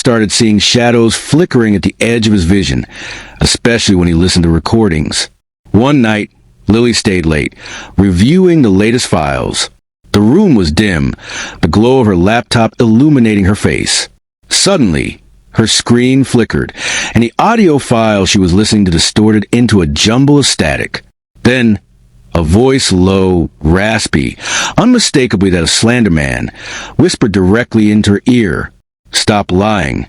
started seeing shadows flickering at the edge of his vision, especially when he listened to recordings. One night, Lily stayed late, reviewing the latest files. The room was dim, the glow of her laptop illuminating her face. Suddenly, her screen flickered, and the audio file she was listening to distorted into a jumble of static. Then, a voice, low, raspy, unmistakably that of Slender Man, whispered directly into her ear, "Stop lying."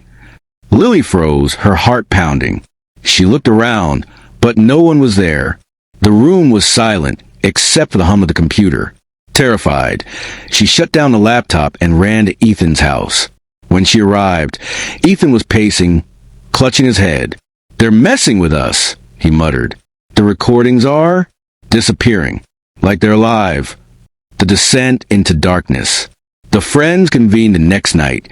Lily froze, her heart pounding. She looked around, but no one was there. The room was silent, except for the hum of the computer. Terrified, she shut down the laptop and ran to Ethan's house. When she arrived, Ethan was pacing, clutching his head. "They're messing with us," he muttered. "The recordings are disappearing, like they're alive." The descent into darkness. The friends convened the next night,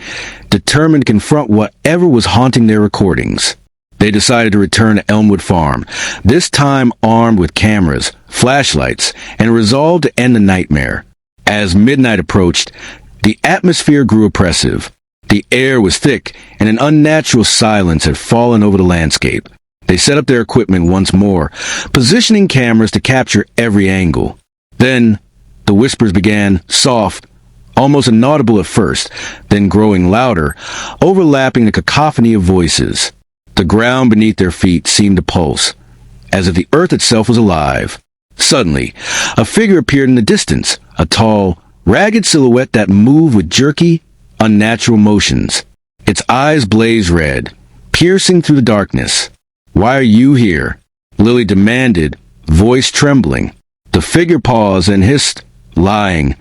determined to confront whatever was haunting their recordings. They decided to return to Elmwood Farm, this time armed with cameras, flashlights, and resolved to end the nightmare. As midnight approached, the atmosphere grew oppressive. The air was thick, and an unnatural silence had fallen over the landscape. They set up their equipment once more, positioning cameras to capture every angle. Then, the whispers began, soft, almost inaudible at first, then growing louder, overlapping the cacophony of voices. The ground beneath their feet seemed to pulse, as if the earth itself was alive. Suddenly, a figure appeared in the distance, a tall, ragged silhouette that moved with jerky, unnatural motions. Its eyes blazed red, piercing through the darkness. "Why are you here?" Lily demanded, voice trembling. The figure paused and hissed, "Lying."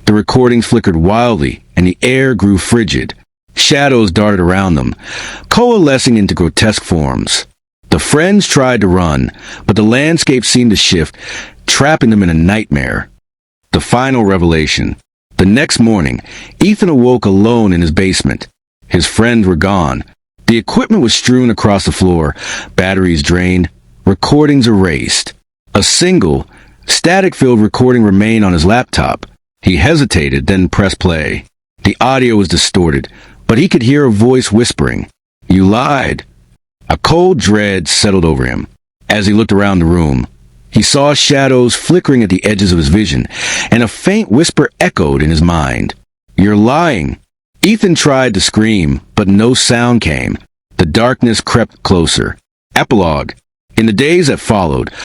The recordings flickered wildly, and the air grew frigid. Shadows darted around them, coalescing into grotesque forms. The friends tried to run, but the landscape seemed to shift, trapping them in a nightmare. The final revelation. The next morning, Ethan awoke alone in his basement. His friends were gone. The equipment was strewn across the floor, batteries drained, recordings erased. A single, static-filled recording remained on his laptop. He hesitated, then pressed play. The audio was distorted, but he could hear a voice whispering, "You lied." A cold dread settled over him. As he looked around the room, he saw shadows flickering at the edges of his vision, and a faint whisper echoed in his mind. "You're lying." Ethan tried to scream, but no sound came. The darkness crept closer. Epilogue. In the days that followed,